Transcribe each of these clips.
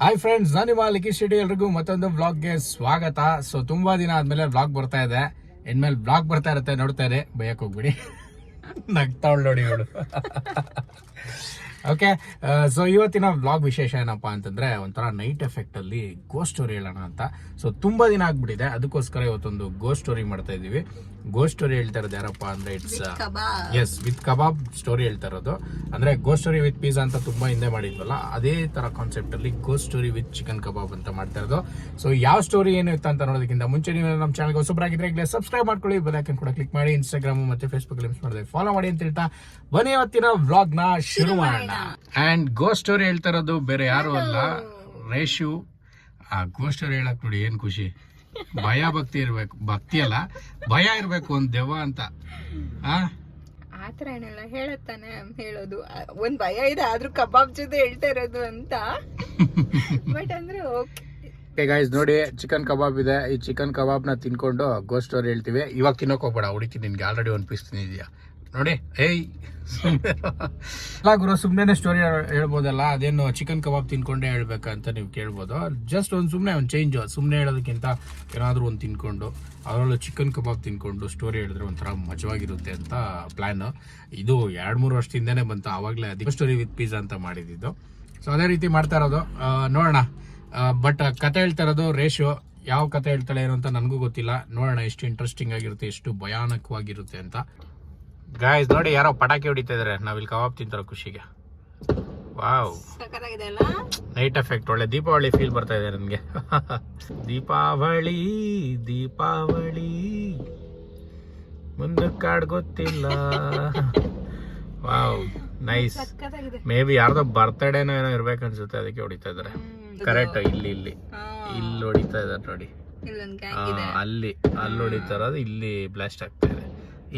Hi friends, ನಾನು ನಿಮ್ಮ ಲಿಖಿತ್ ಶೆಟ್ಟಿ. ಎಲ್ರಿಗೂ ಮತ್ತೊಂದು ವ್ಲಾಗ್ಗೆ ಸ್ವಾಗತ. ಸೊ ತುಂಬಾ ದಿನ ಆದ್ಮೇಲೆ ವ್ಲಾಗ್ ಬರ್ತಾ ಇದೆ. ಇನ್ಮೇಲೆ ವ್ಲಾಗ್ ಬರ್ತಾ ಇರುತ್ತೆ, ನೋಡ್ತಾ ಇದೆ. ಭಯಕ್ಕೆ ಹೋಗ್ಬಿಡಿ, ನಗ್ತಾವಳು ನೋಡಿ ಇವಳು. ಓಕೆ, ಸೊ ಇವತ್ತಿನ ವ್ಲಾಗ್ ವಿಶೇಷ ಏನಪ್ಪಾ ಅಂತಂದ್ರೆ ಒಂಥರ ನೈಟ್ ಎಫೆಕ್ಟ್ ಅಲ್ಲಿ ಗೋಸ್ಟ್ ಸ್ಟೋರಿ ಹೇಳೋಣ ಅಂತ. ಸೊ ತುಂಬಾ ದಿನ ಆಗ್ಬಿಟ್ಟಿದೆ, ಅದಕ್ಕೋಸ್ಕರ ಇವತ್ತೊಂದು ಗೋಸ್ಟ್ ಸ್ಟೋರಿ ಮಾಡ್ತಾ ಇದೀವಿ. ಗೋಸ್ಟ್ ಸ್ಟೋರಿ ಹೇಳ್ತಾ ಇರೋದು ಯಾರಪ್ಪ ಅಂದ್ರೆ ಎಸ್ ವಿತ್ ಕಬಾಬ್ ಸ್ಟೋರಿ ಹೇಳ್ತಾ ಇರೋದು. ಅಂದ್ರೆ ಗೋಸ್ಟ್ ಸ್ಟೋರಿ ವಿತ್ ಪಿಜ್ಜಾ ಅಂತ ತುಂಬಾ ಹಿಂದೆ ಮಾಡಿದ್ವಲ್ಲ, ಅದೇ ತರ ಕಾನ್ಸೆಪ್ಟ್ ಅಲ್ಲಿ ಗೋಸ್ಟ್ ಸ್ಟೋರಿ ವಿತ್ ಚಿಕನ್ ಕಬಾಬ್ ಅಂತ ಮಾಡ್ತಾ ಇರೋದು. ಸೊ ಯಾವ ಸ್ಟೋರಿ ಏನು ಇತ್ತು ಅಂತ ನೋಡೋದಕ್ಕಿಂತ ಮುಂಚೆ ನೀವು ನಮ್ಮ ಚಾನಲ್ಗೆ ಹೊಸಬರಾಗಿದ್ರೆ ಈಗಲೇ ಸಬ್ಸ್ಕ್ರೈಬ್ ಮಾಡ್ಕೊಳ್ಳಿ, ಬೆಲ್ ಐಕಾನ್ ಕೂಡ ಕ್ಲಿಕ್ ಮಾಡಿ, ಇನ್ಸ್ಟಾಗ್ರಾಮ್ ಮತ್ತೆ ಫೇಸ್ಬುಕ್ ಲಿಂಕ್ಸ್ ಮಾಡಿದ್ರೆ ಫಾಲೋ ಮಾಡಿ ಅಂತ ಹೇಳ್ತಾ ಬನ್ನಿ ಇವತ್ತಿನ ವ್ಲಾಗ್ ನ ಶುರು ಮಾಡೋಣ. ಅಂಡ್ ಗೋಸ್ಟ್ ಸ್ಟೋರಿ ಹೇಳ್ತಾ ಇರೋದು ಬೇರೆ ಯಾರು ಅಲ್ಲ, ರೇಷು. ಆ ಗೋಸ್ಟ್ ಸ್ಟೋರಿ ಹೇಳಕ್ ನೋಡಿ ಏನ್ ಖುಷಿ. ಭಯ ಭಕ್ತಿ ಇರ್ಬೇಕು, ಭಕ್ತಿ ಅಲ್ಲ ಭಯ ಇರ್ಬೇಕು ಒಂದ್ ದೆವ್ವ ಅಂತ. ಆತರ ಏನೆಲ್ಲ ಹೇಳತ್ತಾನೆ ಹೇಳೋದು, ಒಂದ್ ಭಯ ಇದೆ ಆದ್ರೂ ಕಬಾಬ್ ಜೊತೆ ಹೇಳ್ತಾ ಇರೋದು ಅಂತ. ಬಟ್ ಅಂದ್ರೆ ಓಕೆ ಗೈಸ್, ನೋಡಿ ಚಿಕನ್ ಕಬಾಬ್ ಇದೆ. ಈ ಚಿಕನ್ ಕಬಾಬ್ ನ ತಿನ್ಕೊಂಡು ಗೋಸ್ಟ್ ಸ್ಟೋರಿ ಹೇಳ್ತೀವಿ. ಇವಾಗ ತಿನ್ನೋಕ್ ಹೋಗ್ಬೇಡ, ಹುಡುಕಿ ನಿನ್ಗೆ ಆಲ್ರೆಡಿ ಒಂದ್ ಪೀಸ್ ತಿಂದಿದ್ಯಾ ನೋಡಿ. ಏಯ್ ಅಲ್ಲ ಗುರು, ಸುಮ್ಮನೆ ಸ್ಟೋರಿ ಹೇಳ್ಬೋದಲ್ಲ, ಅದೇನು ಚಿಕನ್ ಕಬಾಬ್ ತಿನ್ಕೊಂಡೇ ಹೇಳ್ಬೇಕಂತ ನೀವು ಕೇಳ್ಬೋದು. ಜಸ್ಟ್ ಒಂದು ಸುಮ್ಮನೆ ಒಂದು ಚೇಂಜ್, ಸುಮ್ಮನೆ ಹೇಳೋದಕ್ಕಿಂತ ಏನಾದರೂ ಒಂದು ತಿನ್ಕೊಂಡು ಅದರಲ್ಲೂ ಚಿಕನ್ ಕಬಾಬ್ ತಿನ್ಕೊಂಡು ಸ್ಟೋರಿ ಹೇಳಿದ್ರೆ ಒಂಥರ ಮಜವಾಗಿರುತ್ತೆ ಅಂತ ಪ್ಲ್ಯಾನ್. ಇದು 2-3 ವರ್ಷದಿಂದನೇ ಬಂತು, ಆವಾಗಲೇ ಅದಕ್ಕೆ ಸ್ಟೋರಿ ವಿತ್ ಪಿಜ್ಜಾ ಅಂತ ಮಾಡಿದ್ದು. ಸೊ ಅದೇ ರೀತಿ ಮಾಡ್ತಾ ಇರೋದು, ನೋಡೋಣ. ಬಟ್ ಕತೆ ಹೇಳ್ತಾ ಇರೋದು ರೇಷು. ಯಾವ ಕತೆ ಹೇಳ್ತಾಳೆ ಏನು ಅಂತ ನನಗೂ ಗೊತ್ತಿಲ್ಲ. ನೋಡೋಣ ಎಷ್ಟು ಇಂಟ್ರೆಸ್ಟಿಂಗ್ ಆಗಿರುತ್ತೆ, ಎಷ್ಟು ಭಯಾನಕವಾಗಿರುತ್ತೆ ಅಂತ. ಗಾಯ್ಸ್ ನೋಡಿ, ಯಾರೋ ಪಟಾಕಿ ಹೊಡಿತಾ ಇದಾರೆ, ನಾವಿಲ್ಲಿ ಕಬಾಬ್ ತಿಂತಾರೋ ಖುಷಿಗೆ. ವಾವ್, ನೈಟ್ ಎಫೆಕ್ಟ್, ಒಳ್ಳೆ ದೀಪಾವಳಿ ಫೀಲ್ ಬರ್ತಾ ಇದೆ ನನಗೆ. ದೀಪಾವಳಿ ದೀಪಾವಳಿ ಮುಂದಕ್ಕೆ ಕಾಡ್ ಗೊತ್ತಿಲ್ಲ. Wow, nice. ಮೇ ಬಿ ಯಾರ್ದೋ ಬರ್ತ್ಡೇನೋ ಏನೋ ಇರ್ಬೇಕು ಅನ್ಸುತ್ತೆ, ಅದಕ್ಕೆ ಹೊಡಿತಾ ಇದಾರೆ. ಕರೆಕ್ಟ್, ಇಲ್ಲಿ ಹೊಡಿತಾ ಇದಾರೆ ನೋಡಿ. ಅಲ್ಲಿ ಹೊಡಿತಾ ಇರೋದು, ಇಲ್ಲಿ ಬ್ಲಾಸ್ಟ್ ಆಗ್ತಾ ಇದೆ.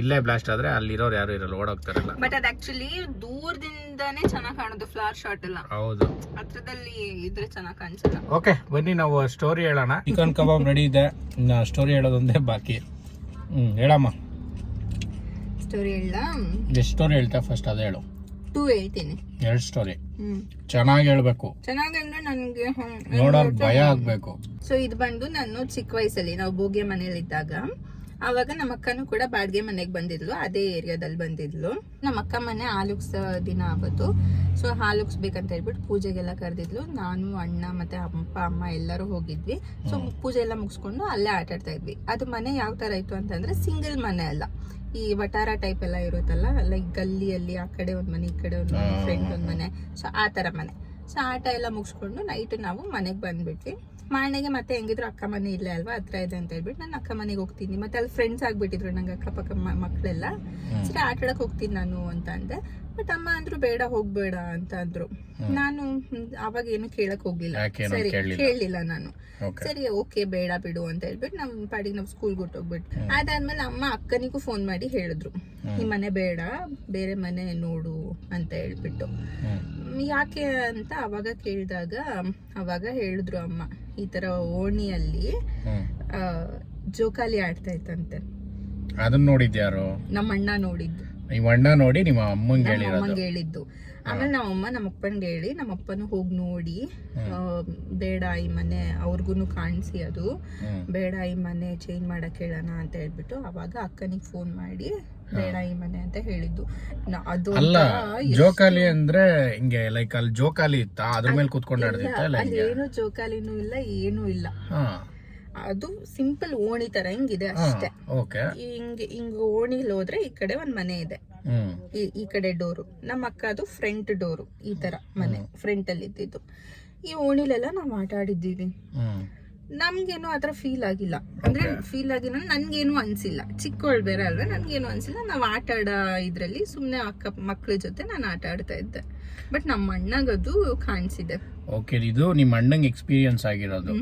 ಇಲ್ಲೇ ಬ್ಲಾಸ್ಟ್ ಆದ್ರೆ ಅಲ್ಲಿರೋರು ಯಾರು ಇರಲ್ಲ, ಓಡೋಗ್ತಾರಲ್ಲ. ಬಟ್ ಅದ್ ಆಕ್ಚುಲಿ ದೂರದಿಂದಾನೇ ಚೆನ್ನಾಗಿ ಕಾಣೋದು, ಫ್ಲಾರ್ ಶಾಟ್ ಎಲ್ಲ. ಹೌದು, ಹತ್ರದಲ್ಲಿ ಇದ್ರೆ ಚೆನ್ನಾಗಿ ಕಾಣಿಸಲ್ಲ. ಓಕೆ ಬನ್ನಿ ನಾವು ಸ್ಟೋರಿ ಹೇಳೋಣ. ಚಿಕನ್ ಕಬಾಬ್ ರೆಡಿ ಇದೆ, ಸ್ಟೋರಿ ಹೇಳೋದೊಂದೇ ಬಾಕಿ. ಹೇಳಮ್ಮ ಸ್ಟೋರಿ ಹೇಳ. ಎಷ್ಟು ಸ್ಟೋರಿ ಹೇಳ್ತಾ ಫಸ್ಟ್ ಅದೇ ಹೇಳು. 2 ಹೇಳ್ತೀನಿ. 2 ಸ್ಟೋರಿ ಚೆನ್ನಾಗಿ ಹೇಳ್ಬೇಕು, ಚೆನ್ನಾಗಿ ಅಂದ್ರೆ ನನ್ಗೆ ನೋಡೋರ್ ಭಯ ಆಗ್ಬೇಕು. ಸೊ ಇದು ಬಂದು ನಾನು ಚಿಕ್ಕ ವಯಸ್ಸಲ್ಲಿ ನಾವು ಬೋಗೆ ಮನೇಲಿ ಇದ್ದಾಗ, ಆವಾಗ ನಮ್ಮ ಅಕ್ಕನೂ ಕೂಡ ಬಾಡಿಗೆ ಮನೆಗೆ ಬಂದಿದ್ಲು, ಅದೇ ಏರಿಯಾದಲ್ಲಿ ಬಂದಿದ್ಲು. ನಮ್ಮ ಅಕ್ಕ ಮನೆ ಹಾಲುಕ್ಸ್ ದಿನ ಆವತ್ತು. ಸೊ ಹಾಲುಕ್ಸ್ ಬೇಕಂತ ಹೇಳ್ಬಿಟ್ಟು ಪೂಜೆಗೆಲ್ಲ ಕರೆದಿದ್ಲು. ನಾನು, ಅಣ್ಣ ಮತ್ತೆ ಅಮ್ಮ ಎಲ್ಲರೂ ಹೋಗಿದ್ವಿ. ಸೊ ಪೂಜೆ ಎಲ್ಲ ಮುಗಿಸ್ಕೊಂಡು ಅಲ್ಲೇ ಆಟ ಆಡ್ತಾ ಇದ್ವಿ. ಅದು ಮನೆ ಯಾವ ತರ ಇತ್ತು ಅಂತಂದ್ರೆ ಸಿಂಗಲ್ ಮನೆ ಅಲ್ಲ, ಈ ವಟಾರ ಟೈಪ್ ಎಲ್ಲ ಇರುತ್ತಲ್ಲ, ಲೈಕ್ ಗಲ್ಲಿಯಲ್ಲಿ ಆ ಕಡೆ ಒಂದ್ ಮನೆ, ಈ ಕಡೆ ಒಂದ್ ಮನೆ, ಫ್ರೆಂಡ್ ಒಂದ್ ಮನೆ. ಸೊ ಆ ತರ ಮನೆ. ಸೊ ಆಟ ಎಲ್ಲ ಮುಗಿಸ್ಕೊಂಡು ನೈಟ್ ನಾವು ಮನೆಗೆ ಬಂದ್ಬಿಟ್ವಿ. ಮಾರ್ನೆಗೆ ಮತ್ತೆ ಹೆಂಗಿದ್ರು ಅಕ್ಕ ಮನೆ ಇಲ್ಲೇ ಅಲ್ವಾ, ಹತ್ರ ಇದೆ ಅಂತ ಹೇಳ್ಬಿಟ್ಟು ನಾನು ಅಕ್ಕ ಮನೆಗೆ ಹೋಗ್ತೀನಿ. ಮತ್ತೆ ಅಲ್ಲಿ ಫ್ರೆಂಡ್ಸ್ ಆಗ್ಬಿಟ್ಟಿದ್ರು ನಂಗೆ, ಅಕ್ಕಪಕ್ಕ ಮಕ್ಕಳೆಲ್ಲ. ಸರಿ ಆಟ ಆಡಕ್ ಹೋಗ್ತೀನಿ ನಾನು ಅಂತ ಅಂದೆ. ಬಟ್ ಅಮ್ಮ ಅಂದ್ರು ಬೇಡ ಹೋಗ್ಬೇಡ ಅಂತ ಅಂದ್ರು. ನಾನು ಅವಾಗ ಏನು ಕೇಳಕ್ ಹೋಗ್ಲಿಲ್ಲ, ಸರಿ ಕೇಳಲಿಲ್ಲ ನಾನು. ಸರಿ ಓಕೆ ಬೇಡ ಬಿಡು ಅಂತ ಹೇಳ್ಬಿಟ್ಟು ನಮ್ ಪಾಡಿಗೆ ನಾವು ಸ್ಕೂಲ್ಗೆ ಹೊಟ್ಟೋಗ್ಬಿಟ್ಟು. ಅದಾದ್ಮೇಲೆ ಅಮ್ಮ ಅಕ್ಕನಿಗೂ ಫೋನ್ ಮಾಡಿ ಹೇಳಿದ್ರು, ಈ ಮನೆ ಬೇಡ, ಬೇರೆ ಮನೆ ನೋಡು ಅಂತ ಹೇಳ್ಬಿಟ್ಟು. ಯಾಕೆ ಅಂತ ಅವಾಗ ಕೇಳಿದಾಗ ಅವಾಗ ಹೇಳಿದ್ರು ಅಮ್ಮ, ಈ ತರ ಓಣಿಯಲ್ಲಿ ಜೋಕಾಲಿ ಆಡ್ತಾ ಇತ್ತಂತೆ. ಅದನ್ನ ನೋಡಿದ್ಯಾರು? ನಮ್ಮ ಅಣ್ಣ ನೋಡಿದ್ದು. ನಿಮ್ಮ ಅಣ್ಣ ನೋಡಿ ನಿಮ್ಮ ಅಮ್ಮಂಗೆ ಹೇಳಿದ್ದು. ಆಮೇಲೆ ನಮ್ಮಮ್ಮ ನಮ್ಮಪ್ಪನ್ಗೆ ಹೇಳಿ, ನಮ್ಮಪ್ಪನು ಹೋಗಿ ನೋಡಿ, ಬೇಡ ಈ ಮನೆ, ಅವ್ರಿಗೂ ಕಾಣಿಸಿ ಅದು ಬೇಡ, ಈ ಮನೆ ಚೇಂಜ್ ಮಾಡಕ್ ಹೇಳೋಣ ಅಂತ ಹೇಳ್ಬಿಟ್ಟು ಅವಾಗ ಅಕ್ಕನಿಗೆ ಫೋನ್ ಮಾಡಿ ಬೇಡ ಈ ಮನೆ ಅಂತ ಹೇಳಿದ್ದು. ಅದು ಅಲ್ಲ, ಜೋಕಾಲಿ ಅಂದ್ರೆ ಹಿಂಗೆ ಲೈಕ್ ಅಲ್ಲಿ ಜೋಕಾಲಿ ಇತ್ತ, ಅದ್ರ ಮೇಲೆ ಕೂತ್ಕೊಂಡು ಆಡ್ತಿತ್ತ? ಅಲ್ಲಿ ಏನು ಜೋಕಾಲಿನೂ ಇಲ್ಲ, ಏನೂ ಇಲ್ಲ. ಅದು ಸಿಂಪಲ್ ಓಣಿ ತರ ಹಿಂಗಿದೆ ಅಷ್ಟೇ. ಹಿಂಗ ಓಣಿಲಿ ಹೋದ್ರೆ ಈ ಕಡೆ ಒಂದ್ ಮನೆ ಇದೆ, ಈ ಕಡೆ ಡೋರು. ನಮ್ಮ ಅಕ್ಕ ಅದು ಫ್ರಂಟ್ ಡೋರು, ಈ ತರ ಮನೆ ಫ್ರಂಟ್ ಅಲ್ಲಿ ಇದ್ದಿದ್ದು. ಈ ಓಣಿಲೆಲ್ಲ ನಾವ್ ಆಟ ಆಡಿದ್ದೀವಿ. ನಮ್ಗೇನು ಆತರ ಫೀಲ್ ಆಗಿಲ್ಲ, ಅಂದ್ರೆ ಫೀಲ್ ಆಗಿಲ್ಲ, ನನ್ಗೇನು ಅನ್ಸಿಲ್ಲ. ಚಿಕ್ಕವಳು ಬೇರೆ ಅಲ್ವಾ, ನನ್ಗೇನು ಅನ್ಸಿಲ್ಲ. ನಾವ್ ಆಟ ಆಡ ಇದ್ರಲ್ಲಿ ಸುಮ್ನೆ ಅಕ್ಕ ಮಕ್ಳ ಜೊತೆ ನಾನು ಆಟ ಆಡ್ತಾ ಇದ್ದೆ. ಬಟ್ ನಮ್ಮ ಅಣ್ಣಗದು ಕಾಣಿಸಿದೆ. ಓಕೆ, ಇದು ನಿಮ್ಮ ಅಣ್ಣಂಗೆ ಎಕ್ಸ್ಪೀರಿಯನ್ಸ್ ಆಗಿರೋದು.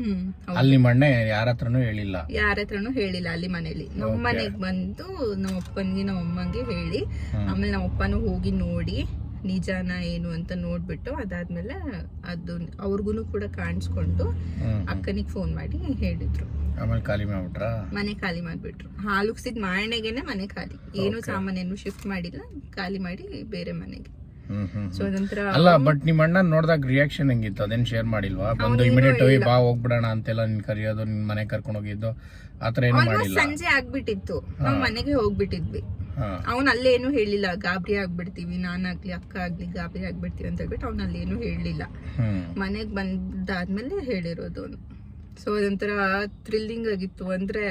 ಅಲ್ಲಿ ನಿಮ್ಮ ಅಣ್ಣ ಯಾರ ಹತ್ರನೂ ಹೇಳಿಲ್ಲ? ಯಾರ ಹತ್ರನೂ ಹೇಳಿಲ್ಲ. ಅಲ್ಲಿ ಮನೇಲಿ ನಮ್ಮ ಮನೆಗ್ ಬಂದು ನಮ್ಮ ಅಪ್ಪನ್ಗೆ ನಮ್ಮ ಅಮ್ಮಂಗೆ ಹೇಳಿ, ಆಮೇಲೆ ನಮ್ಮ ಅಪ್ಪನೂ ಹೋಗಿ ನೋಡಿ ನಿಜಾನ ಏನು ಅಂತ ನೋಡ್ಬಿಟ್ಟು, ಅದಾದ್ಮೇಲೆ ಅದು ಅವ್ರಿಗೂ ಕೂಡ ಕಾಣಿಸ್ಕೊಂಡು ಅಕ್ಕನಿಗೆ ಫೋನ್ ಮಾಡಿ ಹೇಳಿದ್ರು. ಆಮೇಲೆ ಖಾಲಿ ಮಾಡ್ಬಿಟ್ರ? ಮನೆ ಖಾಲಿ ಮಾಡ್ಬಿಟ್ರು. ಹಾಲುಕ್ಸಿದ್ ಮಾರನೆಗೆನೆ ಮನೆ ಖಾಲಿ, ಏನು ಸಾಮಾನೇನು ಶಿಫ್ಟ್ ಮಾಡಿಲ್ಲ, ಖಾಲಿ ಮಾಡಿ ಬೇರೆ ಮನೆಗೆ. ಸೊ ಅದೊಂಥರ ಅಲ್ಲ ಬಟ್ ನಿಮ್ಮ ಅಣ್ಣ ನೋಡ್ದಾಗ ರಿಯಾಕ್ಷನ್ ಹೆಂಗಿತ್ತು ಅದೇನ್ ಶೇರ್ ಮಾಡಿಲ್ವಾ ಬಂದು ಇಮಿಡಿಯೇಟ್ ಆಗಿ ಬಾ ಹೋಗ್ಬಿಡೋಣ ಅಂತೆಲ್ಲ ನಿನ್ ಕರೆಯೋದು ನಿನ್ ಮನೆ ಕರ್ಕೊಂಡು ಹೋಗಿದ್ದು ಆತರ ಏನು ಮಾಡಿಲ್ಲ? ಸಂಜೆ ಆಗ್ಬಿಟ್ಟಿತ್ತು, ನಾವ್ ಮನೆಗೆ ಹೋಗ್ಬಿಟ್ಟಿದ್ವಿ. ಅವ್ನ ಅಲ್ಲೇನು ಹೇಳಿಲ್ಲ, ಗಾಬರಿ ಆಗ್ಬಿಡ್ತೀವಿ, ನಾನಾಗ್ಲಿ ಅಕ್ಕ ಆಗ್ಲಿ ಗಾಬರಿ ಆಗ್ಬಿಡ್ತೀವಿ ಅಂತ ಹೇಳ್ಬಿಟ್ಟು ಅವ್ನ ಅಲ್ಲೇನು ಹೇಳಿಲ್ಲ. ಮನೆಗ್ ಬಂದಾದ್ಮೇಲೆ ಹೇಳಿರೋದು ಅವ್ನು. ಸೊ ಅದೊಂಥರ ಥ್ರಿಲ್ಲಿಂಗ್ ಆಗಿತ್ತು. ಅಂದ್ರೆ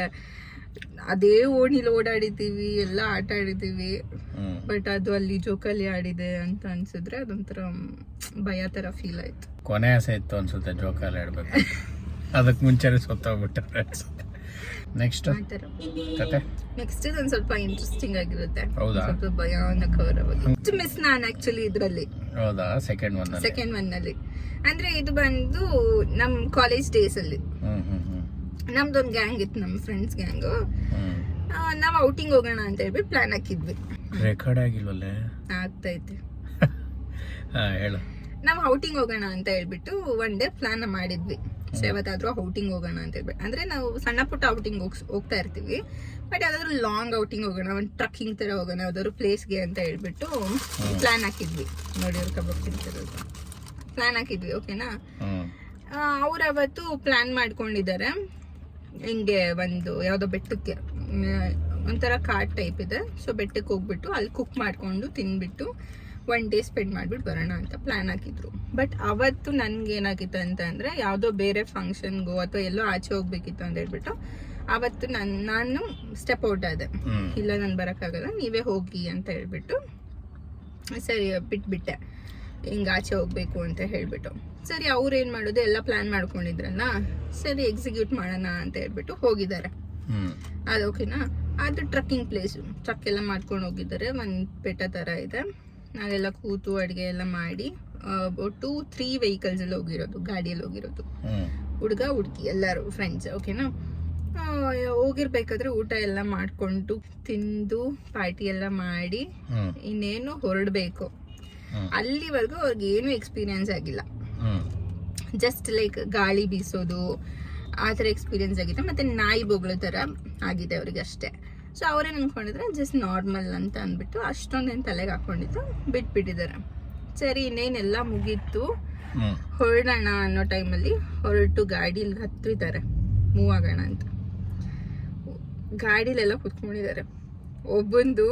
ಅದೇ ಓಣಿಲಿ ಓಡಾಡಿದೀವಿ, ಎಲ್ಲ ಆಟ ಆಡಿದೀವಿ, ಬಟ್ ಅದು ಅಲ್ಲಿ ಜೋಕಾಲಿ ಆಡಿದೆ ಅಂತ ಅನ್ಸಿದ್ರೆ ಅದೊಂಥರ ಭಯ ತರ ಫೀಲ್ ಆಯ್ತು. ಕೊನೆ ಆಸೆ ಇತ್ತು ಅನ್ಸುತ್ತೆ ಜೋಕಾಲಿ ಆಡ್ಬೇಕು, ಅದಕ್ ಮುಂಚೆನೆ ಸೊತ್ತೋಗ್ಬಿಟ್ಟಾರೆ ಅನ್ಸುತ್ತೆ. ನೆಕ್ಸ್ಟ್ ಕತೆ ನೆಕ್ಸ್ಟ್ ಒಂದ್ ಸ್ವಲ್ಪ ಇಂಟ್ರೆಸ್ಟಿಂಗ್ ಆಗಿರುತ್ತೆ. ಹೌದಾ? ಸ್ವಲ್ಪ ಭಯಾನಕರವಾಗಿ ಮಿಸ್ ನಾನು ಆಕ್ಚುಲಿ ಇದ್ರಲ್ಲಿ. ಹೌದಾ? ಸೆಕೆಂಡ್ ಒನ್ ನಲ್ಲಿ ಅಂದ್ರೆ ಇದು ಬಂದು ನಮ್ ಕಾಲೇಜ್ ಡೇಸ್ ಅಲ್ಲಿ ನಮ್ದೊಂದ್ ಗ್ಯಾಂಗ್ ಇತ್ತು, ನಮ್ ಫ್ರೆಂಡ್ಸ್ ಗ್ಯಾಂಗ್. ನಾವ್ ಔಟಿಂಗ್ ಹೋಗೋಣ ಅಂತ ಹೇಳ್ಬಿಟ್ಟು ಪ್ಲಾನ್ ಹಾಕಿದ್ವಿ. ರೆಕಾರ್ಡ್ ಆಗಿಲ್ವಲ್ಲೇ? ಆಗ್ತೈತೆ. ಹೇಳು. ನಾವ್ ಔಟಿಂಗ್ ಹೋಗೋಣ ಅಂತ ಹೇಳ್ಬಿಟ್ಟು ಒನ್ ಡೇ ಪ್ಲಾನ್ ಮಾಡಿದ್ವಿ. ಸೊ ಯಾವತ್ತಾದ್ರೂ ಔಟಿಂಗ್ ಹೋಗೋಣ ಅಂತ ಹೇಳ್ಬಿಟ್ಟು, ಅಂದ್ರೆ ನಾವು ಸಣ್ಣ ಪುಟ್ಟ ಔಟಿಂಗ್ ಹೋಗ್ತಾ ಇರ್ತೀವಿ, ಬಟ್ ಯಾವ್ದಾದ್ರು ಲಾಂಗ್ ಔಟಿಂಗ್ ಹೋಗೋಣ, ಒಂದು ಟ್ರಕ್ಕಿಂಗ್ ತರ ಹೋಗೋಣ ಯಾವ್ದಾದ್ರು ಪ್ಲೇಸ್ಗೆ ಅಂತ ಹೇಳ್ಬಿಟ್ಟು ಪ್ಲಾನ್ ಹಾಕಿದ್ವಿ. ನೋಡಿ ಅವ್ರು ಕಬಾಬ್ ತಿಂತಿರೋದು ಪ್ಲಾನ್ ಹಾಕಿದ್ವಿ. ಓಕೆನಾ? ಅವ್ರು ಅವತ್ತು ಪ್ಲಾನ್ ಮಾಡ್ಕೊಂಡಿದ್ದಾರೆ, ಹಿಂಗೆ ಒಂದು ಯಾವ್ದೋ ಬೆಟ್ಟಕ್ಕೆ, ಒಂಥರ ಕಾಡ್ ಟೈಪ್ ಇದೆ. ಸೊ ಬೆಟ್ಟಕ್ಕೆ ಹೋಗ್ಬಿಟ್ಟು ಅಲ್ಲಿ ಕುಕ್ ಮಾಡ್ಕೊಂಡು ತಿನ್ಬಿಟ್ಟು ಒನ್ ಡೇ ಸ್ಪೆಂಡ್ ಮಾಡ್ಬಿಟ್ಟು ಬರೋಣ ಅಂತ ಪ್ಲಾನ್ ಹಾಕಿದ್ರು. ಬಟ್ ಅವತ್ತು ನನ್ಗೆ ಏನಾಗಿತ್ತು ಅಂತ ಅಂದ್ರೆ ಯಾವ್ದೋ ಬೇರೆ ಫಂಕ್ಷನ್ಗೋ ಅಥವಾ ಎಲ್ಲೋ ಆಚೆ ಹೋಗ್ಬೇಕಿತ್ತು ಅಂತ ಹೇಳ್ಬಿಟ್ಟು ಅವತ್ತು ನಾನು ಸ್ಟೆಪ್ ಔಟ್ ಆದೆ. ಇಲ್ಲ ನಾನು ಬರೋಕ್ಕಾಗಲ್ಲ, ನೀವೇ ಹೋಗಿ ಅಂತ ಹೇಳ್ಬಿಟ್ಟು ಸರಿ ಬಿಟ್ಬಿಟ್ಟೆ, ಹಿಂಗ ಆಚೆ ಹೋಗ್ಬೇಕು ಅಂತ ಹೇಳ್ಬಿಟ್ಟು. ಸರಿ ಅವ್ರು ಏನ್ ಮಾಡೋದು, ಎಲ್ಲ ಪ್ಲಾನ್ ಮಾಡ್ಕೊಂಡಿದ್ರಲ್ಲ, ಸರಿ ಎಕ್ಸಿಕ್ಯೂಟ್ ಮಾಡೋಣ ಅಂತ ಹೇಳ್ಬಿಟ್ಟು ಹೋಗಿದ್ದಾರೆ. ಅದು ಓಕೆನಾ? ಅದು ಟ್ರಕ್ಕಿಂಗ್ ಪ್ಲೇಸ್, ಟ್ರಕ್ ಎಲ್ಲ ಮಾಡ್ಕೊಂಡು ಹೋಗಿದ್ದಾರೆ. ಒಂದ್ ಬೆಟ್ಟ ತರ ಇದೆ, ನಾವೆಲ್ಲ ಕೂತು ಅಡುಗೆ ಎಲ್ಲ ಮಾಡಿ ಒಟ್ಟು 3 ವೆಹಿಕಲ್ಸ್ ಅಲ್ಲಿ ಹೋಗಿರೋದು, ಗಾಡಿಯಲ್ಲಿ ಹೋಗಿರೋದು, ಹುಡುಗ ಹುಡುಗಿ ಎಲ್ಲರೂ ಫ್ರೆಂಡ್ಸ್. ಓಕೆನಾ? ಹೋಗಿರ್ಬೇಕಾದ್ರೆ ಊಟ ಎಲ್ಲ ಮಾಡ್ಕೊಂಡು ತಿಂದು ಪಾರ್ಟಿ ಎಲ್ಲ ಮಾಡಿ ಇನ್ನೇನು ಹೊರಡ್ಬೇಕು. ಅಲ್ಲಿವರೆಗೂ ಅವ್ರಿಗೆ ಏನು ಎಕ್ಸ್ಪೀರಿಯನ್ಸ್ ಆಗಿಲ್ಲ, ಜಸ್ಟ್ ಲೈಕ್ ಗಾಳಿ ಬೀಸೋದು ಆ ಥರ ಎಕ್ಸ್ಪೀರಿಯನ್ಸ್ ಆಗಿದೆ, ಮತ್ತೆ ನಾಯಿ ಬೊಗಳೋ ಥರ ಆಗಿದೆ ಅವ್ರಿಗೆ ಅಷ್ಟೇ. ಸೊ ಅವ್ರೇನು ಅನ್ಕೊಂಡಿದ್ರೆ ಜಸ್ಟ್ ನಾರ್ಮಲ್ ಅಂತ ಅಂದ್ಬಿಟ್ಟು ಅಷ್ಟೊಂದೇನು ತಲೆಗೆ ಹಾಕೊಂಡಿದ್ದು ಬಿಟ್ಬಿಟ್ಟಿದ್ದಾರೆ. ಸರಿ ಇನ್ನೇನೆಲ್ಲ ಮುಗೀತು, ಹೊರಡೋಣ ಅನ್ನೋ ಟೈಮಲ್ಲಿ ಹೊರಟು ಗಾಡೀಲಿ ಹತ್ತಿದ್ದಾರೆ, ಮೂವ್ ಆಗೋಣ ಅಂತ. ಗಾಡಿಲೆಲ್ಲ ಕುತ್ಕೊಂಡಿದ್ದಾರೆ. ಒಬ್ಬಂದು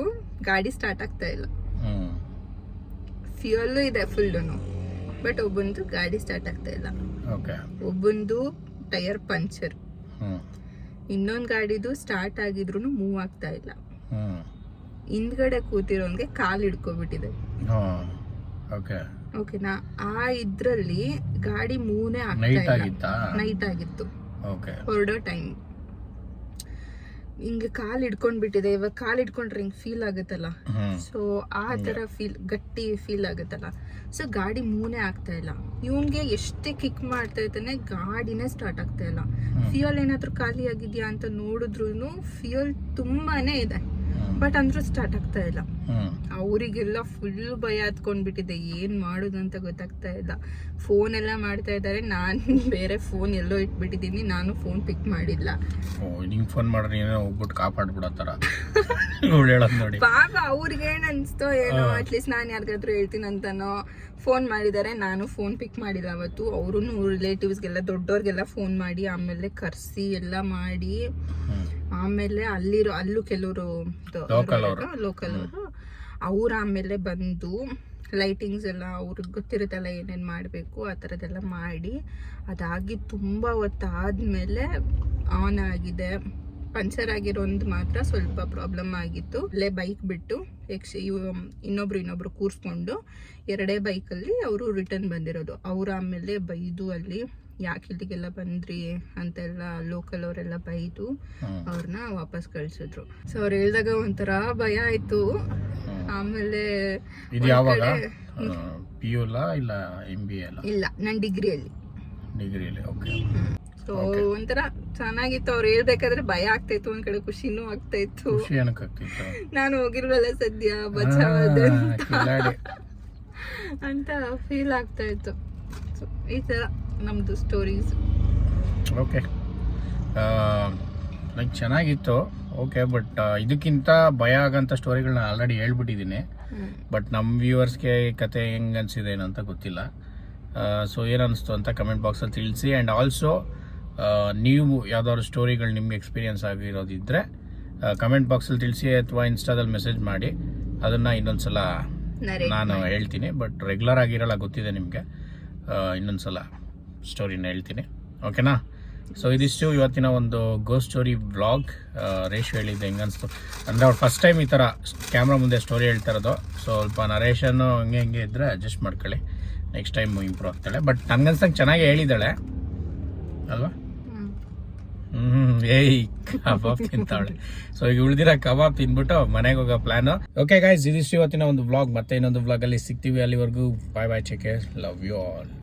ಗಾಡಿ ಸ್ಟಾರ್ಟ್ ಆಗ್ತಾ ಇಲ್ಲ, ಫ್ಯೂಯಲ್ಲು ಇದೆ ಫುಲ್ಲು, ಬಟ್ ಒಬ್ಬಂದು ಗಾಡಿ ಸ್ಟಾರ್ಟ್ ಆಗ್ತಾ ಇಲ್ಲ. ಒಬ್ಬಂದು ಟೈರ್ ಪಂಚರ್, ಇನ್ನೊಂದ್ ಗಾಡಿದು ಸ್ಟಾರ್ಟ್ ಆಗಿದ್ರು ಮೂವ್ ಆಗ್ತಾ ಇಲ್ಲ. ಹಿಂದ್ಗಡೆ ಕೂತಿರೋನ್ಗೆ ಕಾಲ್ ಹಿಡ್ಕೊಬಿಟ್ಟಿದೆ. ಓಕೆನಾ? ಆ ಇದ್ರಲ್ಲಿ ಗಾಡಿ ಮೂವ್ನೇ ಆಗ್ತಾ ಇಲ್ಲ. ನೈಟ್ ಆಗಿತ್ತು, ಹೊರಡೋ ಟೈಮ್. ಹಿಂಗೆ ಕಾಲ್ ಹಿಡ್ಕೊಂಡ್ಬಿಟ್ಟಿದೆ. ಇವಾಗ ಕಾಲ್ ಹಿಡ್ಕೊಂಡ್ರೆ ಹಿಂಗ್ ಫೀಲ್ ಆಗುತ್ತಲ್ಲ, ಸೊ ಆ ತರ ಗಟ್ಟಿ ಫೀಲ್ ಆಗುತ್ತಲ್ಲ. ಸೊ ಗಾಡಿ ಮೂವ್ನೇ ಆಗ್ತಾ ಇಲ್ಲ. ಇವನ್ಗೆ ಎಷ್ಟೇ ಕಿಕ್ ಮಾಡ್ತಾ ಇದ್ದಾನೆ, ಗಾಡಿನೇ ಸ್ಟಾರ್ಟ್ ಆಗ್ತಾ ಇಲ್ಲ. ಫ್ಯೂಯಲ್ ಏನಾದ್ರೂ ಖಾಲಿ ಆಗಿದ್ಯಾ ಅಂತ ನೋಡಿದ್ರು ಫ್ಯೂಯಲ್ ತುಂಬಾನೇ ಇದೆ, ಬಟ್ ಅಂದ್ರೂ ಸ್ಟಾರ್ಟ್ ಆಗ್ತಾ ಇಲ್ಲ. ಅವರಿಗೆಲ್ಲ ಫುಲ್ ಭಯ ಹತ್ಕೊಂಡ್ಬಿಟ್ಟಿದೆ, ಏನ್ ಮಾಡೋದು ಅಂತ ಗೊತ್ತಾಗ್ತಾ ಇಲ್ಲ. ಫೋನ್ ಎಲ್ಲ ಮಾಡ್ತಾ ಇದ್ದಾರೆ, ನಾನ್ ಬೇರೆ ಫೋನ್ ಎಲ್ಲೋ ಇಟ್ಬಿಟ್ಟಿದೀನಿ, ನಾನು ಫೋನ್ ಪಿಕ್ ಮಾಡಿಲ್ಲ. ಫೋನ್ ಮಾಡ್ರಿ ಹೋಗ್ಬಿಟ್ಟು ಕಾಪಾಡ್ಬಿಡತ್ತಾರ ಪಾಪ ಅವ್ರಿಗೆ ಏನ್ ಅನ್ಸ್ತೋ ಏನೋ, ಅಟ್ಲೀಸ್ಟ್ ನಾನ್ ಯಾರಿಗಾದ್ರೂ ಹೇಳ್ತೀನಿ ಅಂತಾನೋ ಫೋನ್ ಮಾಡಿದ್ದಾರೆ. ನಾನು ಫೋನ್ ಪಿಕ್ ಮಾಡಿಲ್ಲ ಅವತ್ತು. ಅವರು ರಿಲೇಟಿವ್ಸ್ಗೆಲ್ಲ ದೊಡ್ಡವ್ರಿಗೆಲ್ಲ ಫೋನ್ ಮಾಡಿ ಆಮೇಲೆ ಕರ್ಸಿ ಎಲ್ಲ ಮಾಡಿ, ಆಮೇಲೆ ಅಲ್ಲೂ ಕೆಲವರು ಲೋಕಲ್ ಅವರು ಅವ್ರು ಆಮೇಲೆ ಬಂದು ಲೈಟಿಂಗ್ಸ್ ಎಲ್ಲ ಅವ್ರಿಗೆ ಗೊತ್ತಿರುತ್ತಲ್ಲ ಏನೇನು ಮಾಡಬೇಕು ಆ ಥರದ್ದೆಲ್ಲ ಮಾಡಿ, ಅದಾಗಿ ತುಂಬ ಹೊತ್ತಾದ್ಮೇಲೆ ಆನ್ ಆಗಿದೆ. ಪಂಚರ್ ಆಗಿರೋದು ಮಾತ್ರ ಸ್ವಲ್ಪ ಪ್ರಾಬ್ಲಮ್ ಆಗಿತ್ತು. ಅಲ್ಲೇ ಬೈಕ್ ಬಿಟ್ಟು ಇನ್ನೊಬ್ರು ಕೂರಿಸ್ಕೊಂಡು 2 ಬೈಕಲ್ಲಿ ಅವರು ರಿಟರ್ನ್ ಬಂದಿರೋದು. ಅವ್ರು ಆಮೇಲೆ ಬೈದು ಅಲ್ಲಿ ಯಾಕೆ ಇಲ್ಲಿಗೆಲ್ಲ ಬಂದ್ರಿ ಅಂತೆಲ್ಲ ಲೋಕಲ್ ಅವರೆಲ್ಲ ಬೈದು ಅವ್ರನ್ನ ವಾಪಸ್ ಕಳ್ಸಿದ್ರು. ಸೊ ಅವ್ರು ಹೇಳ್ದಾಗ ಒಂಥರ ಭಯ ಆಯ್ತು. ಆಮೇಲೆ ಇಲ್ಲ, ನಾನ್ ಡಿಗ್ರಿಯಲ್ಲಿ. ಸೊ ಒಂಥರ ಚೆನ್ನಾಗಿತ್ತು. ಅವ್ರು ಹೇಳ್ಬೇಕಾದ್ರೆ ಭಯ ಆಗ್ತಾ ಇತ್ತು, ಒಂದ್ ಕಡೆ ಖುಷಿನೂ ಆಗ್ತಾ ಇತ್ತು. ನಾನು ಹೋಗಿಲ್ವಲ್ಲ ಸದ್ಯ ಬಚಾವಾದ ಅಂತ ಫೀಲ್ ಆಗ್ತಾ ಇತ್ತು. ಸೊ ಈ ತರ ನಮ್ದು ಸ್ಟೋರೀಸ್. ಓಕೆ, ಲೈಕ್ ಚೆನ್ನಾಗಿತ್ತು. ಓಕೆ, ಬಟ್ ಇದಕ್ಕಿಂತ ಭಯ ಆಗಂತ ಸ್ಟೋರಿಗಳನ್ನ ಆಲ್ರೆಡಿ ಹೇಳ್ಬಿಟ್ಟಿದ್ದೀನಿ. ಬಟ್ ನಮ್ಮ ವ್ಯೂವರ್ಸ್ಗೆ ಕತೆ ಹೆಂಗೆ ಅನಿಸಿದೆ ಏನೋ ಅಂತ ಗೊತ್ತಿಲ್ಲ. ಸೊ ಏನು ಅನಿಸ್ತು ಅಂತ ಕಮೆಂಟ್ ಬಾಕ್ಸಲ್ಲಿ ತಿಳಿಸಿ. ಆ್ಯಂಡ್ ಆಲ್ಸೋ ನೀವು ಯಾವ್ದಾದ್ರು ಸ್ಟೋರಿಗಳು ನಿಮ್ಗೆ ಎಕ್ಸ್ಪೀರಿಯನ್ಸ್ ಆಗಿರೋದಿದ್ದರೆ ಕಮೆಂಟ್ ಬಾಕ್ಸಲ್ಲಿ ತಿಳಿಸಿ ಅಥವಾ ಇನ್ಸ್ಟಾದಲ್ಲಿ ಮೆಸೇಜ್ ಮಾಡಿ. ಅದನ್ನು ಇನ್ನೊಂದ್ಸಲ ನಾನು ಹೇಳ್ತೀನಿ. ಬಟ್ ರೆಗ್ಯುಲರ್ ಆಗಿರಲ್ಲ, ಗೊತ್ತಿದೆ ನಿಮಗೆ. ಇನ್ನೊಂದ್ಸಲ ಸ್ಟೋರಿನ ಹೇಳ್ತೀನಿ, ಓಕೆನಾ? ಸೊ ಇದಿಷ್ಟು ಇವತ್ತಿನ ಒಂದು ಗೋಸ್ಟ್ ಸ್ಟೋರಿ ವ್ಲಾಗ್. ರೇಷು ಹೇಳಿದ್ದೆ ಹೆಂಗೆ ಅನಿಸ್ತು ಅಂದರೆ ಅವ್ರು ಫಸ್ಟ್ ಟೈಮ್ ಈ ಥರ ಕ್ಯಾಮ್ರಾ ಮುಂದೆ ಸ್ಟೋರಿ ಹೇಳ್ತಾ ಇರೋದು. ಸ್ವಲ್ಪ ನರೇಷನ್ನು ಹಂಗೆ ಇದ್ದರೆ ಅಡ್ಜಸ್ಟ್ ಮಾಡ್ಕೊಳ್ಳಿ, ನೆಕ್ಸ್ಟ್ ಟೈಮ್ ಇಂಪ್ರೂವ್ ಆಗ್ತಾಳೆ. ಬಟ್ ನನಗನ್ಸಂಗೆ ಚೆನ್ನಾಗಿ ಹೇಳಿದ್ದಾಳೆ ಅಲ್ವಾ? ಏಯ್ ಕಬಾಬ್ ತಿಂತಾವಳೆ. ಸೊ ಈಗ ಉಳಿದಿರೋ ಕಬಾಬ್ ತಿನ್ಬಿಟ್ಟು ಮನೆಗೆ ಹೋಗೋ ಪ್ಲಾನು. ಓಕೆ ಗೈಸ್, ಇದಿಷ್ಟು ಇವತ್ತಿನ ಒಂದು ವ್ಲಾಗ್. ಮತ್ತೆ ಇನ್ನೊಂದು ವ್ಲಾಗಲ್ಲಿ ಸಿಗ್ತೀವಿ. ಅಲ್ಲಿವರೆಗೂ bye bye, take care, love you all.